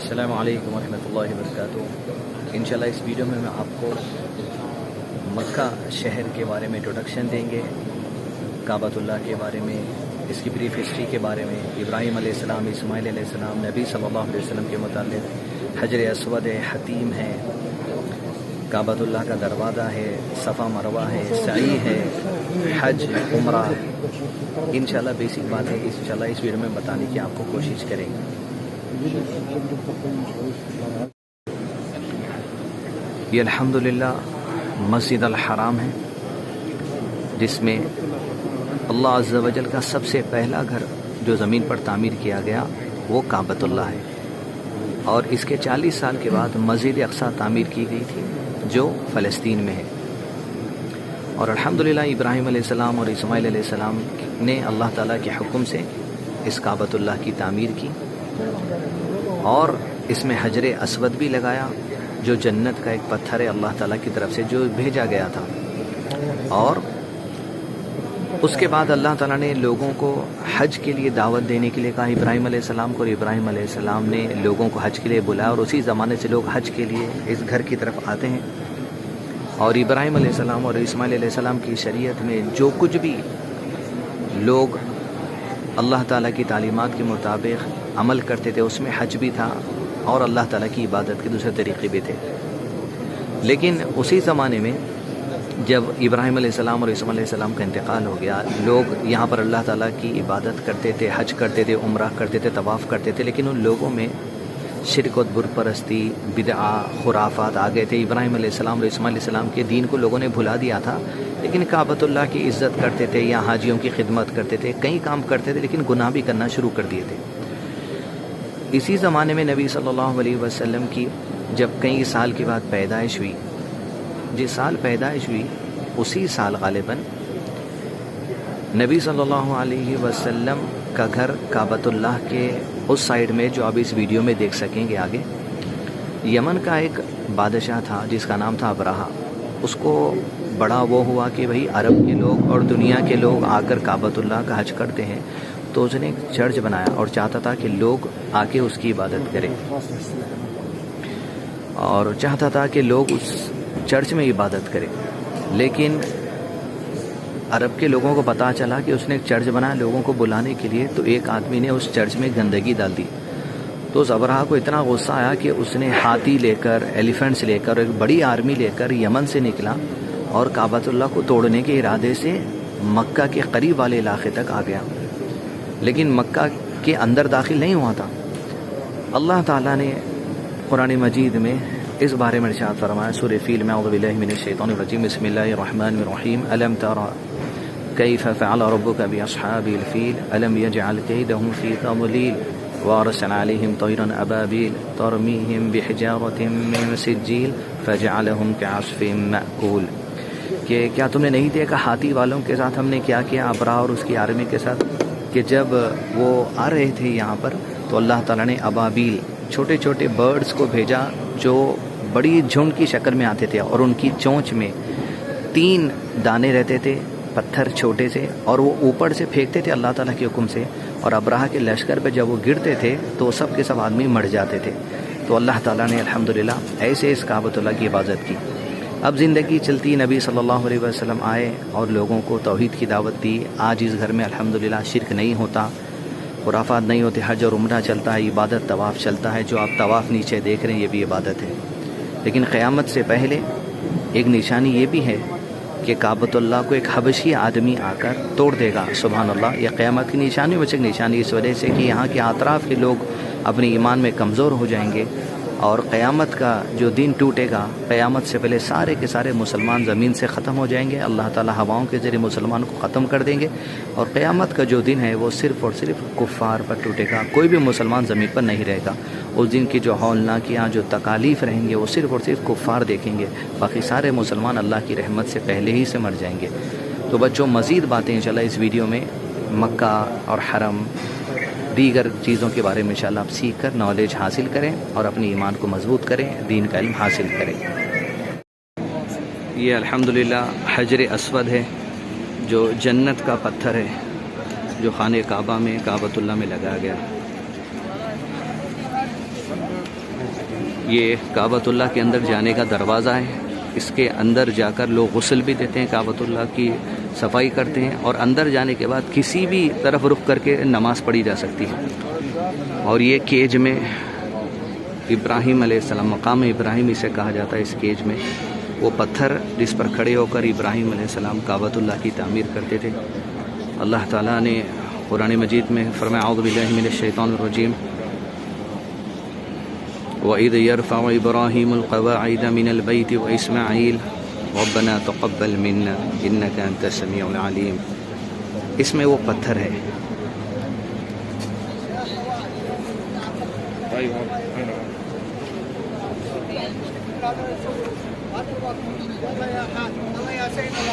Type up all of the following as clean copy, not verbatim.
السلام علیکم ورحمۃ اللہ وبرکاتہ۔ انشاءاللہ اس ویڈیو میں آپ کو مکہ شہر کے بارے میں انٹروڈکشن دیں گے، کعبۃ اللہ کے بارے میں، اس کی بریف ہسٹری کے بارے میں، ابراہیم علیہ السلام، اسماعیل علیہ السلام، نبی صلی اللہ علیہ وسلم کے متعلق، حجر اسود ہے، حتیم ہے، کعبۃ اللہ کا دروازہ ہے، صفا مروہ ہے، سعی ہے، حج عمرہ، انشاءاللہ بیسک بات ہے انشاءاللہ اس ویڈیو میں بتانے کی آپ کو کوشش کریں گے۔ یہ الحمدللہ مسجد الحرام ہے، جس میں اللہ عز و جل کا سب سے پہلا گھر جو زمین پر تعمیر کیا گیا وہ کعبۃ اللہ ہے، اور اس کے 40 سال کے بعد مسجد اقصی تعمیر کی گئی تھی جو فلسطین میں ہے۔ اور الحمدللہ ابراہیم علیہ السلام اور اسماعیل علیہ السلام نے اللہ تعالیٰ کے حکم سے اس کعبۃ اللہ کی تعمیر کی، اور اس میں حجر اسود بھی لگایا جو جنت کا ایک پتھر ہے اللہ تعالیٰ کی طرف سے جو بھیجا گیا تھا۔ اور اس کے بعد اللہ تعالیٰ نے لوگوں کو حج کے لیے دعوت دینے کے لیے کہا ابراہیم علیہ السلام کو، اور ابراہیم علیہ السلام نے لوگوں کو حج کے لیے بلایا، اور اسی زمانے سے لوگ حج کے لیے اس گھر کی طرف آتے ہیں۔ اور ابراہیم علیہ السلام اور اسماعیل علیہ السلام کی شریعت میں جو کچھ بھی لوگ اللہ تعالیٰ کی تعلیمات کے مطابق عمل کرتے تھے اس میں حج بھی تھا، اور اللہ تعالیٰ کی عبادت کے دوسرے طریقے بھی تھے۔ لیکن اسی زمانے میں جب ابراہیم علیہ السلام اور اسماعیل علیہ السلام کا انتقال ہو گیا، لوگ یہاں پر اللہ تعالیٰ کی عبادت کرتے تھے، حج کرتے تھے، عمرہ کرتے تھے، طواف کرتے تھے، لیکن ان لوگوں میں شرک و بت پرستی، بدعہ، خرافات آ گئے تھے۔ ابراہیم علیہ السلام اور اسماعیل علیہ السلام کے دین کو لوگوں نے بھلا دیا تھا، لیکن کعبۃ اللہ کی عزت کرتے تھے یا حاجیوں کی خدمت کرتے تھے، کئی کام کرتے تھے، لیکن گناہ بھی کرنا شروع کر دیے تھے۔ اسی زمانے میں نبی صلی اللہ علیہ وسلم کی جب کئی سال کے بعد پیدائش ہوئی، جس سال پیدائش ہوئی اسی سال غالباً نبی صلی اللہ علیہ وسلم کا گھر کعبۃ اللہ کے اس سائیڈ میں جو آپ اس ویڈیو میں دیکھ سکیں گے آگے، یمن کا ایک بادشاہ تھا جس کا نام تھا ابرہہ۔ اس کو بڑا وہ ہوا کہ بھئی عرب کے لوگ اور دنیا کے لوگ آ کر کعبۃ اللہ کا حج کرتے ہیں، تو اس نے ایک چرچ بنایا اور چاہتا تھا کہ لوگ آ کے اس کی عبادت کریں، اور چاہتا تھا کہ لوگ اس چرچ میں عبادت کریں۔ لیکن عرب کے لوگوں کو پتہ چلا کہ اس نے ایک چرچ بنایا لوگوں کو بلانے کے لیے، تو ایک آدمی نے اس چرچ میں گندگی ڈال دی۔ تو اس ابرہہ کو اتنا غصہ آیا کہ اس نے ہاتھی لے کر، ایلیفنٹس لے کر، ایک بڑی آرمی لے کر یمن سے نکلا اور کعبۃ اللہ کو توڑنے کے ارادے سے مکہ کے قریب والے علاقے تک آ گیا، لیکن مکہ کے اندر داخل نہیں ہوا تھا۔ اللہ تعالیٰ نے قرآن مجید میں اس بارے میں ارشاد فرمایا، سورہ فیل میں، اعوذ باللہ من الشیطان الرجیم، بسم اللہ الرحمن الرحیم، الم تر کیف فعل ربک باصحاب الفیل الم یجعل کیدہم فی تضلیل وارسل علیہم طیرا ابابیل ترمیہم بحجارۃ من سجیل فجعلہم کعصف مأکول، کہ کیا تم نے نہیں دیکھا ہاتھی والوں کے ساتھ ہم نے کیا کیا ابرہہ اور اس کی آرمی کے ساتھ، کہ جب وہ آ رہے تھے یہاں پر تو اللہ تعالیٰ نے ابابیل، چھوٹے چھوٹے برڈز کو بھیجا جو بڑی جھنڈ کی شکل میں آتے تھے، اور ان کی چونچ میں 3 دانے رہتے تھے پتھر چھوٹے سے، اور وہ اوپر سے پھینکتے تھے اللہ تعالیٰ کے حکم سے، اور ابرہہ کے لشکر پہ جب وہ گرتے تھے تو سب کے سب آدمی مر جاتے تھے۔ تو اللہ تعالیٰ نے الحمدللہ ایسے اس کعبۃ اللہ کی عبادت کی۔ اب زندگی چلتی، نبی صلی اللہ علیہ وسلم آئے اور لوگوں کو توحید کی دعوت دی۔ آج اس گھر میں الحمدللہ شرک نہیں ہوتا، خرافات نہیں ہوتے، حج اور عمرہ چلتا ہے، عبادت طواف چلتا ہے، جو آپ طواف نیچے دیکھ رہے ہیں یہ بھی عبادت ہے۔ لیکن قیامت سے پہلے ایک نشانی یہ بھی ہے کہ کعبۃ اللہ کو ایک حبشی آدمی آ کر توڑ دے گا، سبحان اللہ۔ یہ قیامت کی نشانی میں سے ایک نشانی اس وجہ سے کہ یہاں کے اطراف کے لوگ اپنے ایمان میں کمزور ہو جائیں گے، اور قیامت کا جو دن ٹوٹے گا، قیامت سے پہلے سارے کے سارے مسلمان زمین سے ختم ہو جائیں گے، اللہ تعالیٰ ہواؤں کے ذریعے مسلمان کو ختم کر دیں گے، اور قیامت کا جو دن ہے وہ صرف اور صرف کفار پر ٹوٹے گا، کوئی بھی مسلمان زمین پر نہیں رہے گا۔ اس دن کی جو ہولناکیاں، جو تکالیف رہیں گے وہ صرف اور صرف کفار دیکھیں گے، باقی سارے مسلمان اللہ کی رحمت سے پہلے ہی سے مر جائیں گے۔ تو بچوں، مزید باتیں انشاءاللہ اس ویڈیو میں مکہ اور حرم، دیگر چیزوں کے بارے میں انشاءاللہ آپ سیکھ کر نالج حاصل کریں اور اپنی ایمان کو مضبوط کریں، دین کا علم حاصل کریں۔ یہ الحمدللہ حجر اسود ہے جو جنت کا پتھر ہے، جو خانہ کعبہ میں، کعبۃ اللہ میں لگایا گیا۔ یہ کعبۃ اللہ کے اندر جانے کا دروازہ ہے. اس کے اندر جا کر لوگ غسل بھی دیتے ہیں، کعبۃ اللہ کی صفائی کرتے ہیں، اور اندر جانے کے بعد کسی بھی طرف رخ کر کے نماز پڑھی جا سکتی ہے. اور یہ کیج میں ابراہیم علیہ السلام، مقام ابراہیم اسے کہا جاتا ہے. اس کیج میں وہ پتھر جس پر کھڑے ہو کر ابراہیم علیہ السلام کعبۃ اللہ کی تعمیر کرتے تھے. اللہ تعالیٰ نے قرآن مجید میں فرمایا اعوذ باللہ من الشیطان الرجیم وَإِذْ يَرْفَعُ إِبْرَاهِيمُ الْقَوَاعِدَ مِنَ الْبَيْتِ وَإِسْمَاعِيلُ رَبَّنَا تَقَبَّلْ مِنَّا إِنَّكَ أَنْتَ السَّمِيعُ الْعَلِيمُ. اس میں وہ پتھر ہے.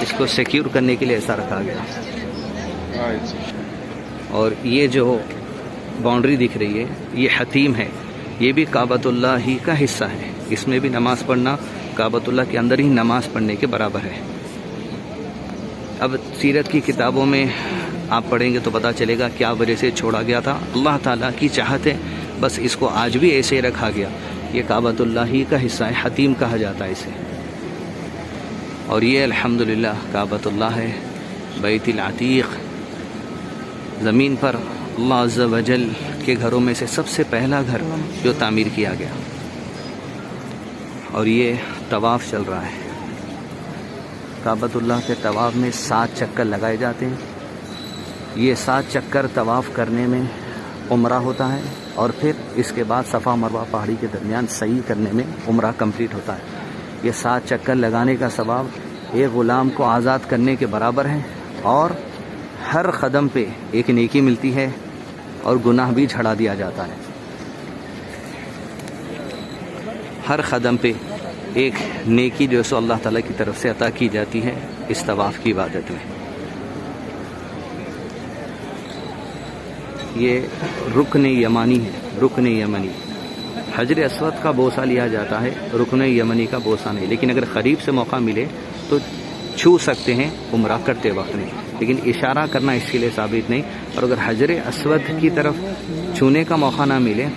اس کو سیکیور کرنے کے لیے ایسا رکھا گیا. اور یہ جو باؤنڈری دکھ رہی ہے یہ حتیم ہے، یہ بھی کعبۃ اللہ ہی کا حصہ ہے. اس میں بھی نماز پڑھنا کعبۃ اللہ کے اندر ہی نماز پڑھنے کے برابر ہے. اب سیرت کی کتابوں میں آپ پڑھیں گے تو پتہ چلے گا کیا وجہ سے چھوڑا گیا تھا. اللہ تعالیٰ کی چاہت ہے، بس اس کو آج بھی ایسے رکھا گیا. یہ کعبۃ اللہ ہی کا حصہ ہے، حتیم کہا جاتا ہے اسے. اور یہ الحمدللہ کعبۃ اللہ ہے، بیت العتیق. زمین پر اللہ عز و جل کے گھروں میں سے سب سے پہلا گھر جو تعمیر کیا گیا. اور یہ طواف چل رہا ہے. کعبۃ اللہ کے طواف میں 7 چکر لگائے جاتے ہیں. یہ 7 چکر طواف کرنے میں عمرہ ہوتا ہے، اور پھر اس کے بعد صفا مروہ پہاڑی کے درمیان سعی کرنے میں عمرہ کمپلیٹ ہوتا ہے. یہ 7 چکر لگانے کا ثواب ایک غلام کو آزاد کرنے کے برابر ہے، اور ہر قدم پہ ایک نیکی ملتی ہے اور گناہ بھی جھڑا دیا جاتا ہے. ہر قدم پہ ایک نیکی جو سو اللہ تعالیٰ کی طرف سے عطا کی جاتی ہے اس طواف کی عبادت میں. یہ رکن یمانی ہے، رکن یمنی. حجر اسود کا بوسہ لیا جاتا ہے، رکن یمنی کا بوسہ نہیں. لیکن اگر قریب سے موقع ملے تو چھو سکتے ہیں عمرہ کرتے وقت میں، لیکن اشارہ کرنا اس کے لیے ثابت نہیں. اور اگر حجر اسود کی طرف چھونے کا موقع نہ ملے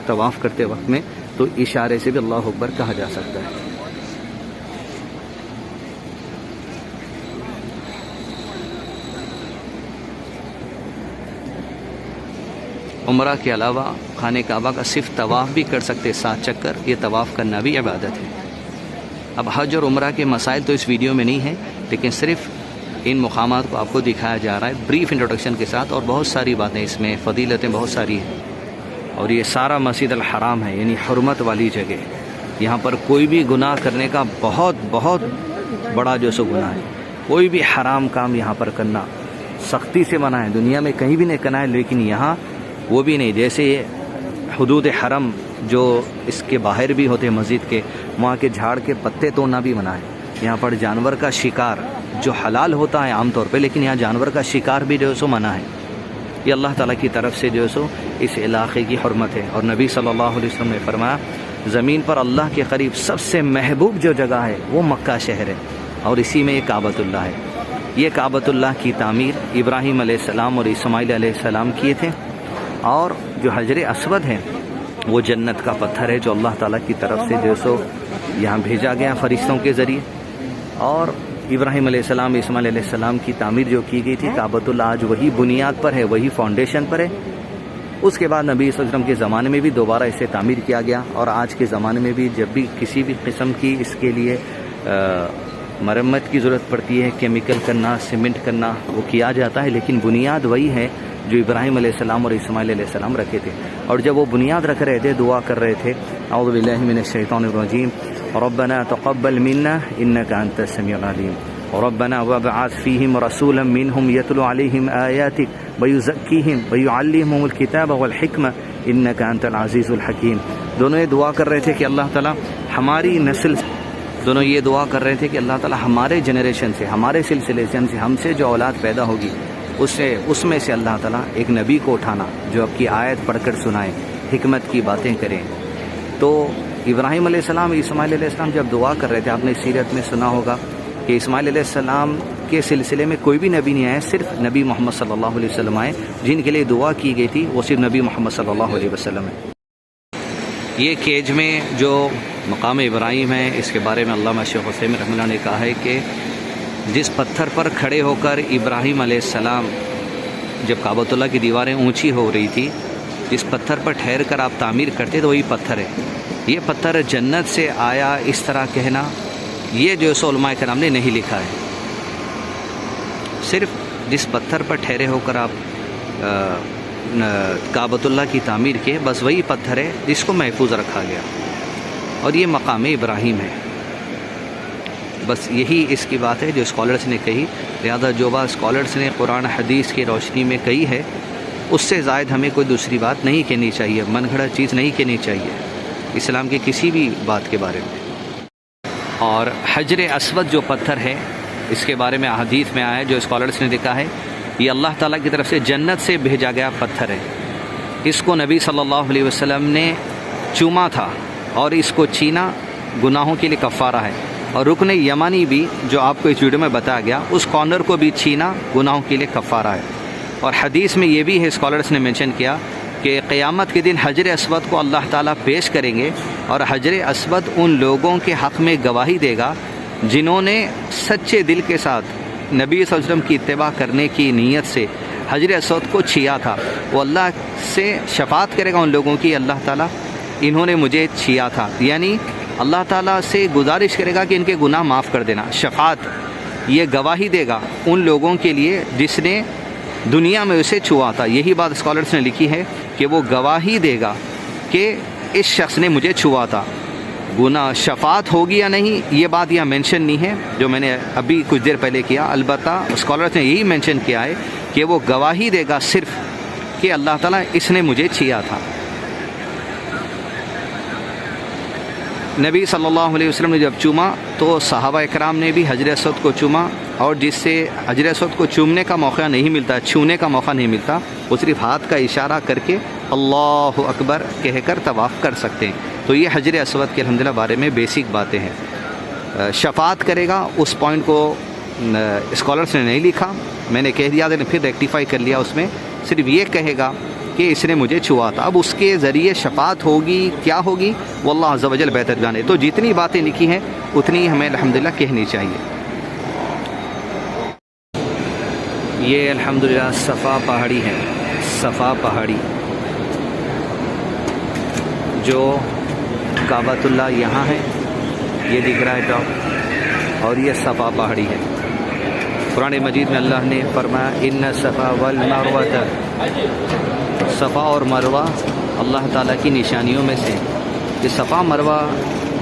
طواف کرتے وقت میں تو اشارے سے بھی اللہ اکبر کہا جا سکتا ہے. عمرہ کے علاوہ خانہ کعبہ کا صرف طواف بھی کر سکتے 7 چکر. یہ طواف کرنا بھی عبادت ہے. اب حج اور عمرہ کے مسائل تو اس ویڈیو میں نہیں ہیں، لیکن صرف ان مقامات کو آپ کو دکھایا جا رہا ہے بریف انٹروڈکشن کے ساتھ. اور بہت ساری باتیں اس میں، فضیلتیں بہت ساری ہیں. اور یہ سارا مسجد الحرام ہے، یعنی حرمت والی جگہ. یہاں پر کوئی بھی گناہ کرنے کا بہت بہت بڑا جو سو گناہ ہے. کوئی بھی حرام کام یہاں پر کرنا سختی سے منع ہے. دنیا میں کہیں بھی نہیں کرنا ہے، لیکن یہاں وہ بھی نہیں. جیسے حدود حرم جو اس کے باہر بھی ہوتے ہیں مسجد کے، وہاں کے جھاڑ کے پتے توڑنا بھی منع ہے. یہاں پر جانور کا شکار جو حلال ہوتا ہے عام طور پہ، لیکن یہاں جانور کا شکار بھی جو سو منع ہے. یہ اللہ تعالیٰ کی طرف سے جو سو اس علاقے کی حرمت ہے. اور نبی صلی اللہ علیہ وسلم نے فرمایا زمین پر اللہ کے قریب سب سے محبوب جو جگہ ہے وہ مکہ شہر ہے، اور اسی میں یہ کعبۃ اللہ ہے. یہ کعبۃ اللہ کی تعمیر ابراہیم علیہ السلام اور اسماعیل علیہ السلام کیے تھے. اور جو حجر اسود ہے وہ جنت کا پتھر ہے جو اللہ تعالیٰ کی طرف سے جو سو یہاں بھیجا گیا فرشتوں کے ذریعے. اور ابراہیم علیہ السلام، اسماعیل علیہ السلام کی تعمیر جو کی گئی تھی کعبۃ اللہ آج وہی بنیاد پر ہے، وہی فاؤنڈیشن پر ہے. اس کے بعد نبی صلی اللہ علیہ وسلم کے زمانے میں بھی دوبارہ اسے تعمیر کیا گیا. اور آج کے زمانے میں بھی جب بھی کسی بھی قسم کی اس کے لیے مرمت کی ضرورت پڑتی ہے، کیمیکل کرنا، سیمنٹ کرنا، وہ کیا جاتا ہے. لیکن بنیاد وہی ہے جو ابراہیم علیہ السلام اور اسماعیل علیہ السلام رکھے تھے. اور جب وہ بنیاد رکھ رہے تھے دعا کر رہے تھے اعوذ باللہ من الشیطان الرجیم ربنا تقبل منا انک انت السمیع العلیم ربنا وابعث فیہم رسولا منہم یتلو علیہم آیاتک ویزکیہم ویعلمہم الکتاب والحکمہ انک انت العزیز الحکیم. دونوں یہ دعا کر رہے تھے کہ اللہ تعالی ہماری نسل، دونوں یہ دعا کر رہے تھے کہ اللہ تعالی ہمارے جنریشن سے، ہمارے سلسلے سے، ہم سے جو اولاد پیدا ہوگی اس میں سے اللہ تعالیٰ ایک نبی کو اٹھانا جو آپ کی آیت پڑھ کر سنائے، حکمت کی باتیں کریں. تو ابراہیم علیہ السلام، اسماعیل علیہ السلام جب دعا کر رہے تھے، آپ نے سیرت میں سنا ہوگا کہ اسماعیل علیہ السلام کے سلسلے میں کوئی بھی نبی نہیں آیا، صرف نبی محمد صلی اللہ علیہ وسلم آئے. جن کے لیے دعا کی گئی تھی وہ صرف نبی محمد صلی اللہ علیہ وسلم ہے. یہ کیج میں جو مقام ابراہیم ہے اس کے بارے میں علامہ شیخ حسین رحمہ اللہ نے کہا ہے کہ جس پتھر پر کھڑے ہو کر ابراہیم علیہ السلام جب کعبۃ اللہ کی دیواریں اونچی ہو رہی تھی، جس پتھر پر ٹھہر کر آپ تعمیر کرتے تو وہی پتھر ہے. یہ پتھر جنت سے آیا اس طرح کہنا یہ جو سو علماء کرام نے نہیں لکھا ہے. صرف جس پتھر پر ٹھہرے ہو کر آپ کعبۃ اللہ کی تعمیر کے، بس وہی پتھر ہے جس کو محفوظ رکھا گیا، اور یہ مقام ابراہیم ہے. بس یہی اس کی بات ہے جو اسکالرس نے کہی. لہذا جو بات اسکالرس نے قرآن حدیث کی روشنی میں کہی ہے اس سے زائد ہمیں کوئی دوسری بات نہیں کہنی چاہیے، من گھڑت چیز نہیں کہنی چاہیے اسلام کے کسی بھی بات کے بارے میں. اور حجر اسود جو پتھر ہے اس کے بارے میں احادیث میں آیا ہے جو اسکالرس نے لکھا ہے یہ اللہ تعالیٰ کی طرف سے جنت سے بھیجا گیا پتھر ہے. اس کو نبی صلی اللہ علیہ وسلم نے چوما تھا اور اس کو چھینا گناہوں کے لیے کفارہ ہے. اور رکن یمانی بھی جو آپ کو اس ویڈیو میں بتایا گیا اس کارنر کو بھی چھینا گناہوں کے لیے کفارہ ہے. اور حدیث میں یہ بھی ہے اسکالرس نے مینشن کیا کہ قیامت کے دن حجر اسود کو اللہ تعالیٰ پیش کریں گے اور حجر اسود ان لوگوں کے حق میں گواہی دے گا جنہوں نے سچے دل کے ساتھ نبی صلی اللہ علیہ وسلم کی اتباع کرنے کی نیت سے حجر اسود کو چھیا تھا. وہ اللہ سے شفاعت کرے گا ان لوگوں کی، اللہ تعالیٰ انہوں نے مجھے چھیا تھا، یعنی اللہ تعالیٰ سے گزارش کرے گا کہ ان کے گناہ معاف کر دینا. شفاعت یہ گواہی دے گا ان لوگوں کے لیے جس نے دنیا میں اسے چھوا تھا. یہی بات اسکالرس نے لکھی ہے کہ وہ گواہی دے گا کہ اس شخص نے مجھے چھوا تھا. گناہ شفاعت ہوگی یا نہیں یہ بات یہاں مینشن نہیں ہے جو میں نے ابھی کچھ دیر پہلے کیا. البتہ اسکالرس نے یہی مینشن کیا ہے کہ وہ گواہی دے گا صرف کہ اللہ تعالیٰ اس نے مجھے چھیا تھا. نبی صلی اللہ علیہ وسلم نے جب چوما تو صحابہ اکرام نے بھی حجر اسود کو چوما، اور جس سے حجر اسود کو چومنے کا موقع نہیں ملتا، چھونے کا موقع نہیں ملتا، وہ صرف ہاتھ کا اشارہ کر کے اللہ اکبر کہہ کر طواف کر سکتے ہیں. تو یہ حجر اسود کے الحمدللہ بارے میں بیسک باتیں ہیں. شفاعت کرے گا اس پوائنٹ کو اسکالرس نے نہیں لکھا، میں نے کہہ دیا تھا پھر ریکٹیفائی کر لیا. اس میں صرف یہ کہے گا کہ اس نے مجھے چھوا تھا. اب اس کے ذریعے شفاعت ہوگی کیا ہوگی واللہ عز و جل بہتر جانے. تو جتنی باتیں لکھی ہیں اتنی ہمیں الحمدللہ کہنی چاہیے. یہ الحمدللہ صفا پہاڑی ہے، صفا پہاڑی جو کعبۃ اللہ یہاں ہے، یہ دکھ رہا ہے ٹاپ، اور یہ صفا پہاڑی ہے. قرآن مجید میں اللہ نے فرمایا ان صفا والمروہ، صفا اور مروہ اللہ تعالیٰ کی نشانیوں میں سے. یہ صفا مروہ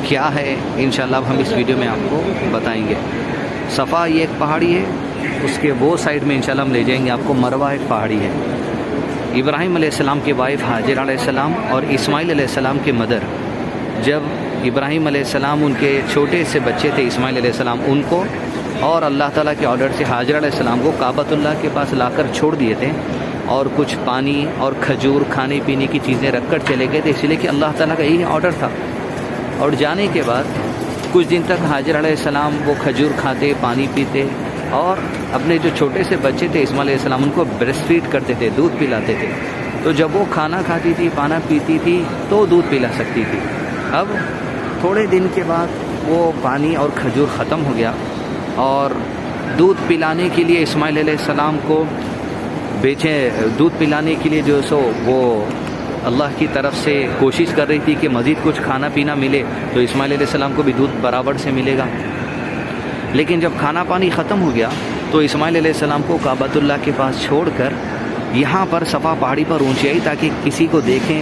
کیا ہے انشاءاللہ اب ہم اس ویڈیو میں آپ کو بتائیں گے. صفا یہ ایک پہاڑی ہے، اس کے وہ سائڈ میں انشاءاللہ ہم لے جائیں گے آپ کو. مروہ ایک پہاڑی ہے. ابراہیم علیہ السلام کے وائف حاجر علیہ السلام اور اسماعیل علیہ السلام کے مدر، جب ابراہیم علیہ السلام ان کے چھوٹے سے بچے تھے اسماعیل علیہ السلام، ان کو اور اللہ تعالیٰ کے آرڈر سے حاجر علیہ السلام کو کعبۃ اللہ کے پاس لا کر چھوڑ دیے تھے، اور کچھ پانی اور کھجور کھانے پینے کی چیزیں رکھ کر چلے گئے تھے، اس لیے کہ اللہ تعالیٰ کا یہی آرڈر تھا. اور جانے کے بعد کچھ دن تک حاجر علیہ السلام وہ کھجور کھاتے، پانی پیتے، اور اپنے جو چھوٹے سے بچے تھے اسماعیل علیہ السلام ان کو بریسٹ فیڈ کرتے تھے، دودھ پلاتے تھے. تو جب وہ کھانا کھاتی تھی، پانا پیتی تھی تو دودھ پلا سکتی تھی. اب تھوڑے دن کے بعد وہ پانی اور کھجور ختم ہو گیا، اور دودھ پلانے کے لیے اسماعیل علیہ السلام کو دودھ پلانے کے لیے جو سو وہ اللہ کی طرف سے کوشش کر رہی تھی کہ مزید کچھ کھانا پینا ملے تو اسماعیل علیہ السلام کو بھی دودھ برابر سے ملے گا. لیکن جب کھانا پانی ختم ہو گیا تو اسماعیل علیہ السلام کو کعبۃ اللہ کے پاس چھوڑ کر یہاں پر صفا پہاڑی پر اونچی آئی تاکہ کسی کو دیکھیں،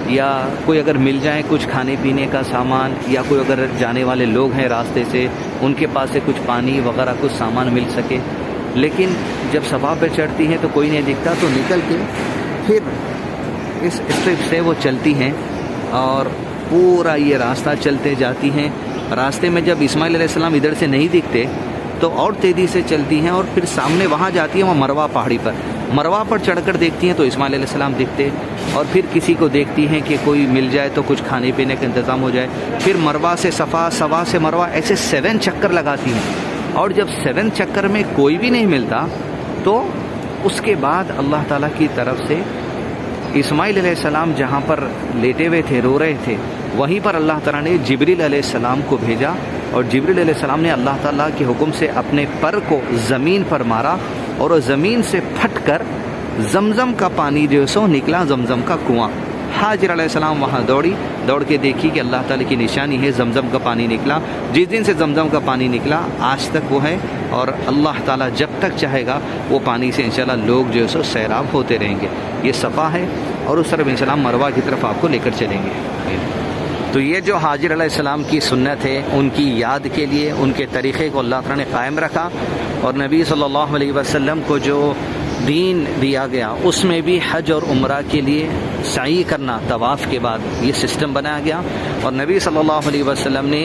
یا کوئی اگر مل جائے کچھ کھانے پینے کا سامان، یا کوئی اگر جانے والے لوگ ہیں راستے سے ان کے پاس سے کچھ پانی وغیرہ کچھ سامان مل سکے. لیکن جب صفا پہ چڑھتی ہیں تو کوئی نہیں دکھتا، تو نکل کے پھر اس اسٹرپ سے وہ چلتی ہیں اور پورا یہ راستہ چلتے جاتی ہیں. راستے میں جب اسماعیل علیہ السلام ادھر سے نہیں دکھتے تو اور تیزی سے چلتی ہیں، اور پھر سامنے وہاں جاتی ہیں وہ مروہ پہاڑی پر. مروہ پر چڑھ کر دیکھتی ہیں تو اسماعیل علیہ السلام دکھتے، اور پھر کسی کو دیکھتی ہیں کہ کوئی مل جائے تو کچھ کھانے پینے کا انتظام ہو جائے. پھر مروہ سے صفا، صفا سے مروہ، ایسے 7 چکر لگاتی ہیں. اور جب 7 چکر میں کوئی بھی نہیں ملتا تو اس کے بعد اللہ تعالیٰ کی طرف سے اسماعیل علیہ السلام جہاں پر لیٹے ہوئے تھے، رو رہے تھے، وہیں پر اللہ تعالیٰ نے جبریل علیہ السلام کو بھیجا، اور جبریل علیہ السلام نے اللہ تعالیٰ کے حکم سے اپنے پر کو زمین پر مارا، اور وہ زمین سے پھٹ کر زمزم کا پانی جو سو نکلا، زمزم کا کنواں۔ حاجر علیہ السلام وہاں دوڑ کے دیکھی کہ اللہ تعالیٰ کی نشانی ہے، زمزم کا پانی نکلا۔ جس دن سے زمزم کا پانی نکلا آج تک وہ ہے، اور اللہ تعالیٰ جب تک چاہے گا وہ پانی سے انشاءاللہ لوگ جو سو سیراب ہوتے رہیں گے۔ یہ صفا ہے، اور اس طرف انشاءاللہ مروہ کی طرف آپ کو لے کر چلیں گے۔ تو یہ جو حاجر علیہ السلام کی سنت ہے، ان کی یاد کے لیے ان کے طریقے کو اللہ تعالیٰ نے قائم رکھا، اور نبی صلی اللہ علیہ وسلم کو جو دین دیا گیا اس میں بھی حج اور عمرہ کے لیے سعی کرنا طواف کے بعد یہ سسٹم بنایا گیا، اور نبی صلی اللہ علیہ وسلم نے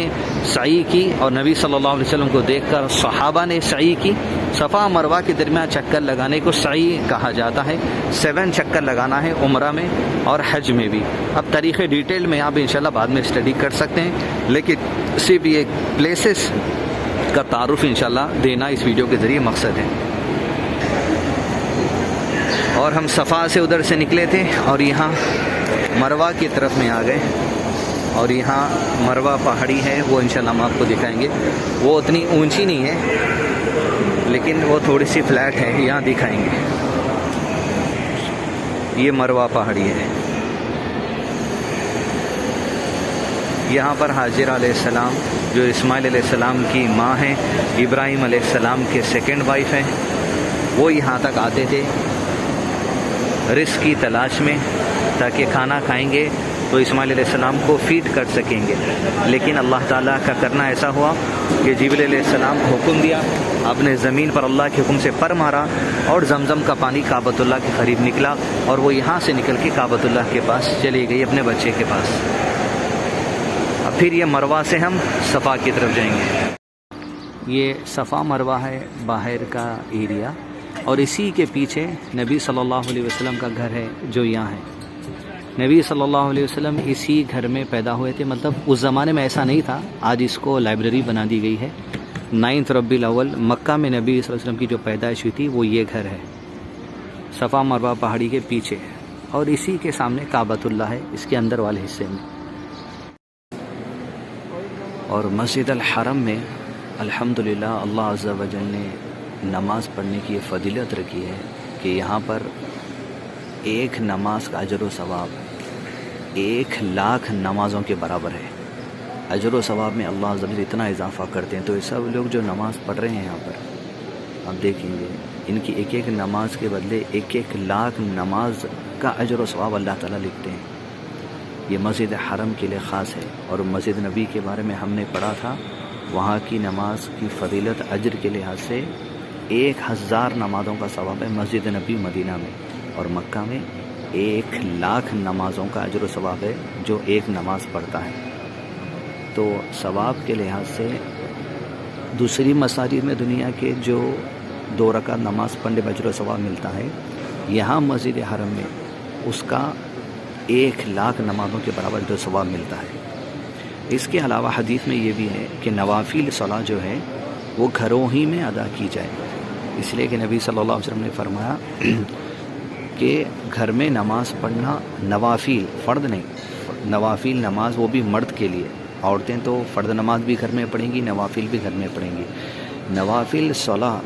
سعی کی، اور نبی صلی اللہ علیہ وسلم کو دیکھ کر صحابہ نے سعی کی۔ صفا مروہ کے درمیان چکر لگانے کو سعی کہا جاتا ہے۔ 7 چکر لگانا ہے عمرہ میں اور حج میں بھی۔ اب طریقے ڈیٹیل میں آپ انشاءاللہ بعد میں اسٹڈی کر سکتے ہیں، لیکن صرف یہ پلیسز کا تعارف انشاءاللہ دینا اس ویڈیو کے ذریعے مقصد ہے۔ اور ہم صفا سے ادھر سے نکلے تھے اور یہاں مروہ کی طرف میں آ گئے، اور یہاں مروہ پہاڑی ہے، وہ انشاءاللہ ہم آپ کو دکھائیں گے۔ وہ اتنی اونچی نہیں ہے لیکن وہ تھوڑی سی فلیٹ ہے، یہاں دکھائیں گے۔ یہ مروہ پہاڑی ہے، یہاں پر حاجر علیہ السلام جو اسماعیل علیہ السلام کی ماں ہیں، ابراہیم علیہ السلام کے سیکنڈ وائف ہیں، وہ یہاں تک آتے تھے رزق کی تلاش میں، تاکہ کھانا کھائیں گے تو اسماعیل علیہ السلام کو فیڈ کر سکیں گے۔ لیکن اللہ تعالیٰ کا کرنا ایسا ہوا کہ جبریل علیہ السلام کو حکم دیا، آپ نے زمین پر اللہ کے حکم سے پر مارا، اور زمزم کا پانی کعبۃ اللہ کے قریب نکلا، اور وہ یہاں سے نکل کے کعبۃ اللہ کے پاس چلی گئی، اپنے بچے کے پاس۔ اب پھر یہ مروہ سے ہم صفا کی طرف جائیں گے۔ یہ صفا مروہ ہے باہر کا ایریا، اور اسی کے پیچھے نبی صلی اللہ علیہ وسلم کا گھر ہے جو یہاں ہے۔ نبی صلی اللہ علیہ وسلم اسی گھر میں پیدا ہوئے تھے، مطلب اس زمانے میں ایسا نہیں تھا، آج اس کو لائبریری بنا دی گئی ہے۔ 9 ربیع الاول مکہ میں نبی صلی اللہ علیہ وسلم کی جو پیدائش ہوئی تھی وہ یہ گھر ہے، صفا مروہ پہاڑی کے پیچھے، اور اسی کے سامنے کعبۃ اللہ ہے، اس کے اندر والے حصے میں۔ اور مسجد الحرم میں الحمدللہ اللہ عز و جل نے نماز پڑھنے کی یہ فضیلت رکھی ہے کہ یہاں پر ایک نماز کا اجر و ثواب 1,00,000 نمازوں کے برابر ہے۔ اجر و ثواب میں اللہ عز و جل اتنا اضافہ کرتے ہیں۔ تو یہ سب لوگ جو نماز پڑھ رہے ہیں یہاں پر، آپ دیکھیں گے ان کی ایک ایک نماز کے بدلے 1,00,000 نماز کا اجر و ثواب اللہ تعالیٰ لکھتے ہیں۔ یہ مسجد حرم کے لیے خاص ہے، اور مسجد نبی کے بارے میں ہم نے پڑھا تھا، وہاں کی نماز کی فضیلت اجر کے لحاظ سے 1,000 نمازوں کا ثواب ہے مسجد نبی مدینہ میں، اور مکہ میں 1,00,000 نمازوں کا اجر و ثواب ہے جو ایک نماز پڑھتا ہے۔ تو ثواب کے لحاظ سے دوسری مساجد میں دنیا کے جو 2 رکعت نماز پڑھنے میں اجر و ثواب ملتا ہے، یہاں مسجد حرم میں اس کا 1,00,000 نمازوں کے برابر اجر و ثواب ملتا ہے۔ اس کے علاوہ حدیث میں یہ بھی ہے کہ نوافل صلاح جو ہے وہ گھروں ہی میں ادا کی جائے، اس لیے کہ نبی صلی اللہ علیہ وسلم نے فرمایا کہ گھر میں نماز پڑھنا نوافل، فرض نہیں، نوافل نماز وہ بھی مرد کے لیے، عورتیں تو فرض نماز بھی گھر میں پڑھیں گی، نوافل بھی گھر میں پڑھیں گی۔ نوافل صلاح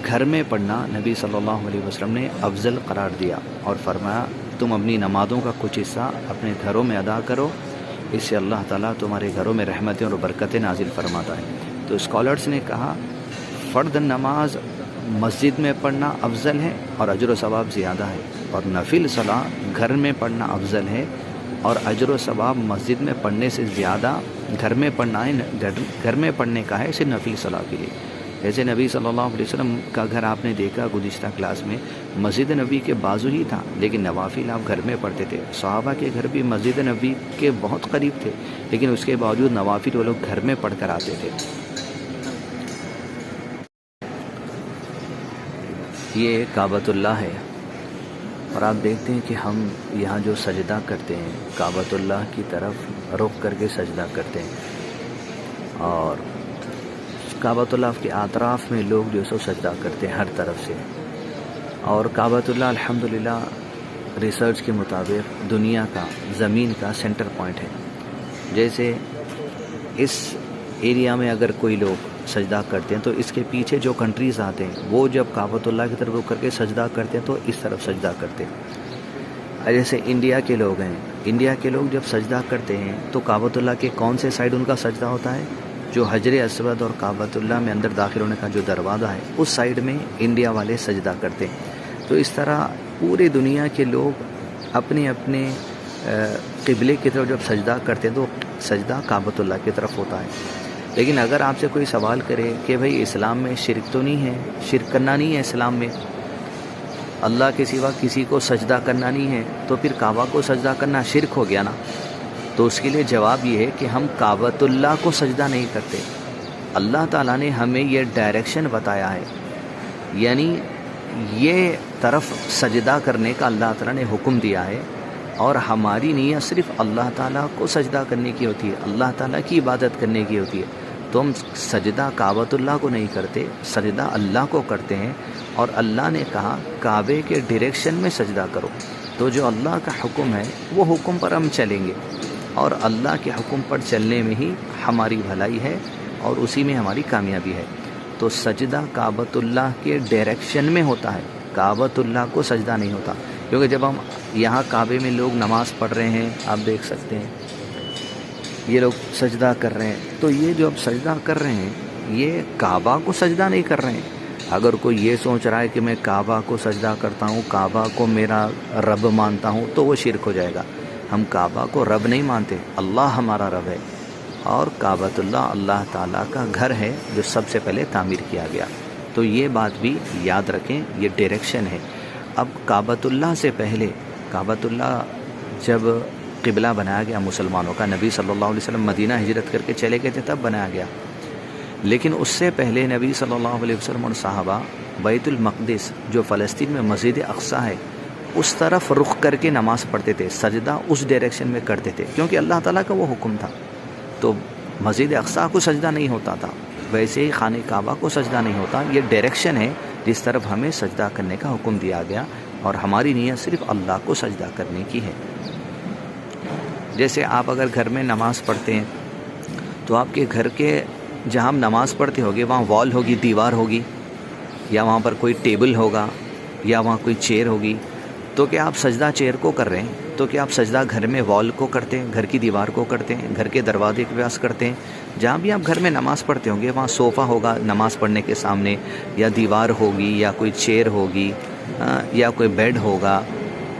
گھر میں پڑھنا نبی صلی اللہ علیہ وسلم نے افضل قرار دیا، اور فرمایا تم اپنی نمازوں کا کچھ حصہ اپنے گھروں میں ادا کرو، اس سے اللہ تعالیٰ تمہارے گھروں میں رحمتیں اور برکتیں نازل فرماتا ہے۔ تو اسکالرس نے کہا فرض نماز مسجد میں پڑھنا افضل ہے اور اجر و ثواب زیادہ ہے، اور نفل صلاح گھر میں پڑھنا افضل ہے اور اجر و ثواب مسجد میں پڑھنے سے زیادہ گھر میں پڑھنا ہے، گھر میں پڑھنے کا ہے صرف نفل صلاح کے لیے۔ جیسے نبی صلی اللہ علیہ وسلم کا گھر آپ نے دیکھا گزشتہ کلاس میں، مسجد نبی کے بازو ہی تھا، لیکن نوافل آپ گھر میں پڑھتے تھے۔ صحابہ کے گھر بھی مسجد نبی کے بہت قریب تھے، لیکن اس کے باوجود نوافل وہ لوگ گھر میں پڑھ کر آتے تھے۔ یہ کعبۃ اللہ ہے، اور آپ دیکھتے ہیں کہ ہم یہاں جو سجدہ کرتے ہیں کعبۃ اللہ کی طرف رخ کر کے سجدہ کرتے ہیں، اور کعبۃ اللہ کے اطراف میں لوگ جو سو سجدہ کرتے ہیں ہر طرف سے۔ اور کعبۃ اللہ الحمدللہ ریسرچ کے مطابق دنیا کا زمین کا سینٹر پوائنٹ ہے. جیسے اس ایریا میں اگر کوئی لوگ سجدہ کرتے ہیں تو اس کے پیچھے جو کنٹریز آتے ہیں وہ جب کعبۃ اللہ کی طرف رخ کر کے سجدہ کرتے ہیں تو اس طرف سجدہ کرتے ہیں. جیسے انڈیا کے لوگ ہیں، انڈیا کے لوگ جب سجدہ کرتے ہیں تو کعبۃ اللہ کے کون سے سائڈ ان کا سجدہ ہوتا ہے؟ جو حجر اسود اور کعبۃ اللہ میں اندر داخل ہونے کا جو دروازہ ہے اس سائڈ میں انڈیا والے سجدہ کرتے ہیں. تو اس طرح پورے دنیا کے لوگ اپنے اپنے قبلے کی طرف جب سجدہ کرتے ہیں تو سجدہ کعبۃ اللہ کی طرف ہوتا ہے. لیکن اگر آپ سے کوئی سوال کرے کہ بھئی اسلام میں شرک تو نہیں ہے، شرک کرنا نہیں ہے اسلام میں، اللہ کے سوا کسی کو سجدہ کرنا نہیں ہے، تو پھر کعبہ کو سجدہ کرنا شرک ہو گیا نا؟ تو اس کے لیے جواب یہ ہے کہ ہم کعبۃ اللہ کو سجدہ نہیں کرتے. اللہ تعالیٰ نے ہمیں یہ ڈائریکشن بتایا ہے، یعنی یہ طرف سجدہ کرنے کا اللہ تعالیٰ نے حکم دیا ہے، اور ہماری نیت صرف اللہ تعالیٰ کو سجدہ کرنے کی ہوتی ہے، اللہ تعالیٰ کی عبادت کرنے کی ہوتی ہے. تو ہم سجدہ کعبۃ اللہ کو نہیں کرتے، سجدہ اللہ کو کرتے ہیں. اور اللہ نے کہا کعبے کے ڈائریکشن میں سجدہ کرو. تو جو اللہ کا حکم ہے وہ حکم پر ہم چلیں گے، اور اللہ کے حکم پر چلنے میں ہی ہماری بھلائی ہے اور اسی میں ہماری کامیابی ہے. تو سجدہ کعبۃ اللہ کے ڈائریکشن میں ہوتا ہے، کعبۃ اللہ کو سجدہ نہیں ہوتا. کیونکہ جب ہم یہاں کعبے میں لوگ نماز پڑھ رہے ہیں، آپ دیکھ سکتے ہیں یہ لوگ سجدہ کر رہے ہیں، تو یہ جو اب سجدہ کر رہے ہیں یہ کعبہ کو سجدہ نہیں کر رہے ہیں. اگر کوئی یہ سوچ رہا ہے کہ میں کعبہ کو سجدہ کرتا ہوں، کعبہ کو میرا رب مانتا ہوں، تو وہ شرک ہو جائے گا. ہم کعبہ کو رب نہیں مانتے، اللہ ہمارا رب ہے، اور کعبۃ اللہ اللہ تعالیٰ کا گھر ہے جو سب سے پہلے تعمیر کیا گیا. تو یہ بات بھی یاد رکھیں، یہ ڈائریکشن ہے. اب کعبۃ اللہ سے پہلے، کعبۃ اللہ جب قبلہ بنایا گیا مسلمانوں کا، نبی صلی اللہ علیہ وسلم مدینہ ہجرت کر کے چلے گئے تھے تب بنایا گیا. لیکن اس سے پہلے نبی صلی اللہ علیہ وسلم اور صحابہ بیت المقدس جو فلسطین میں مسجد اقصیٰ ہے اس طرف رخ کر کے نماز پڑھتے تھے، سجدہ اس ڈائریکشن میں کرتے تھے، کیونکہ اللہ تعالیٰ کا وہ حکم تھا. تو مسجد اقصیٰ کو سجدہ نہیں ہوتا تھا، ویسے ہی خانہ کعبہ کو سجدہ نہیں ہوتا. یہ ڈائریکشن ہے جس طرف ہمیں سجدہ کرنے کا حکم دیا گیا، اور ہماری نیت صرف اللہ کو سجدہ کرنے کی ہے. جیسے آپ اگر گھر میں نماز پڑھتے ہیں تو آپ کے گھر کے جہاں ہم نماز پڑھتے ہوگے وہاں وال ہوگی، دیوار ہوگی، یا وہاں پر کوئی ٹیبل ہوگا، یا وہاں کوئی چیئر ہوگی. تو کیا آپ سجدہ چیئر کو کر رہے ہیں؟ تو کیا آپ سجدہ گھر میں وال کو کرتے ہیں، گھر کی دیوار کو کرتے ہیں، گھر کے دروازے کے پاس کرتے ہیں؟ جہاں بھی آپ گھر میں نماز پڑھتے ہوں گے وہاں صوفہ ہوگا نماز پڑھنے کے سامنے، یا دیوار ہوگی، یا کوئی چیئر ہوگی، یا کوئی بیڈ ہوگا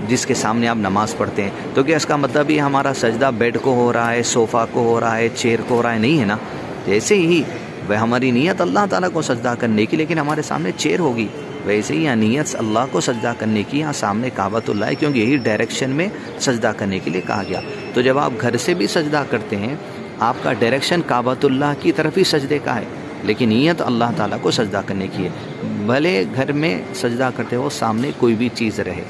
جس کے سامنے آپ نماز پڑھتے ہیں. تو کیا اس کا مطلب یہ ہمارا سجدہ بیڈ کو ہو رہا ہے، صوفہ کو ہو رہا ہے، چیئر کو ہو رہا ہے؟ نہیں ہے نا. جیسے ہی وہ ہماری نیت اللہ تعالیٰ کو سجدہ کرنے کی، لیکن ہمارے سامنے چیئر ہوگی، ویسے ہی نیت اللہ کو سجدہ کرنے کی یہاں سامنے کعبۃ اللہ ہے، کیونکہ یہی ڈائریکشن میں سجدہ کرنے کے لیے کہا گیا. تو جب آپ گھر سے بھی سجدہ کرتے ہیں آپ کا ڈائریکشن کعبۃ اللہ کی طرف ہی سجدے کا ہے، لیکن نیت اللہ تعالیٰ کو سجدہ کرنے کی ہے. بھلے گھر میں سجدہ کرتے ہو سامنے کوئی بھی چیز رہے،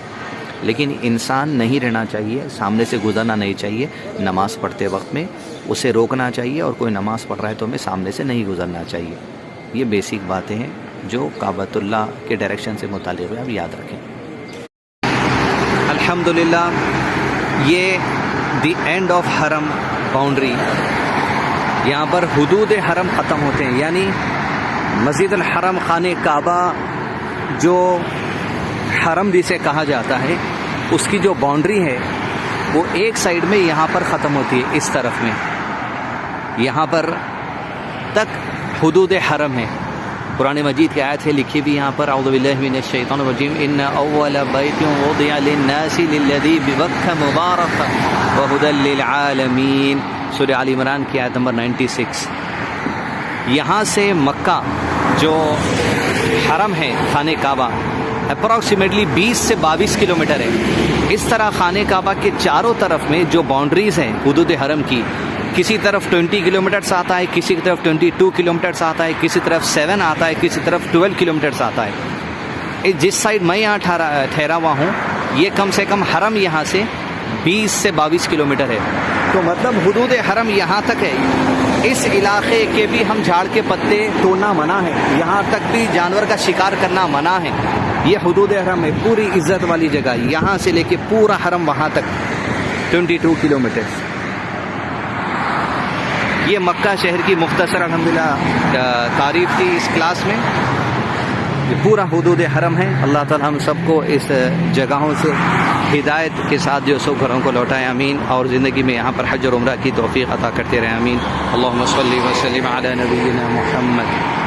لیکن انسان نہیں رہنا چاہیے، سامنے سے گزرنا نہیں چاہیے. نماز پڑھتے وقت میں اسے روکنا چاہیے، اور کوئی نماز پڑھ رہا ہے تو ہمیں سامنے سے نہیں گزرنا چاہیے. یہ بیسک باتیں ہیں جو کعبۃ اللہ کے ڈائریکشن سے متعلق ہے، آپ یاد رکھیں. الحمدللہ یہ دی اینڈ آف حرم باؤنڈری، یہاں پر حدود حرم ختم ہوتے ہیں، یعنی مسجد الحرم خانہ کعبہ جو حرم جسے کہا جاتا ہے اس کی جو باؤنڈری ہے وہ ایک سائیڈ میں یہاں پر ختم ہوتی ہے، اس طرف میں یہاں پر تک حدود حرم ہے. قرآن مجید کی آیت ہے لکھی بھی یہاں پر، اعوذ باللہ من الشیطان الرجیم، ان اول بیت وضع للناس للذی ببکہ مبارک وہدی للعالمین، سورہ آل عمران کی آیت نمبر 96. یہاں سے مکہ جو حرم ہے خانہ کعبہ اپروکسیمیٹلی 20 سے 22 کلومیٹر ہے. اس طرح خانہ کعبہ کے چاروں طرف میں جو باؤنڈریز ہیں حدود حرم کی، کسی طرف 20 کلومیٹرز آتا ہے، کسی طرف 22 کلومیٹرز آتا ہے، کسی طرف 7 آتا ہے، کسی طرف 12 کلومیٹرز آتا ہے. جس سائڈ میں یہاں ٹھہرا ہوا ہوں یہ کم سے کم حرم یہاں سے 20 سے 22 کلومیٹر ہے. تو مطلب حدود حرم یہاں تک ہے. اس علاقے کے بھی ہم جھاڑ کے پتے توڑنا منع ہے، یہاں تک بھی جانور کا شکار کرنا منع ہے. یہ حدود حرم ہے، پوری عزت والی جگہ، یہاں سے لے کے پورا حرم وہاں تک 22 کلومیٹر. یہ مکہ شہر کی مختصر الحمدللہ تعریف تھی اس کلاس میں. یہ پورا حدود حرم ہے. اللہ تعالی ہم سب کو اس جگہوں سے ہدایت کے ساتھ جو سو گھروں کو لوٹائے، آمین. اور زندگی میں یہاں پر حج اور عمرہ کی توفیق عطا کرتے رہے، آمین. اللہم صلی وسلم علی نبینا محمد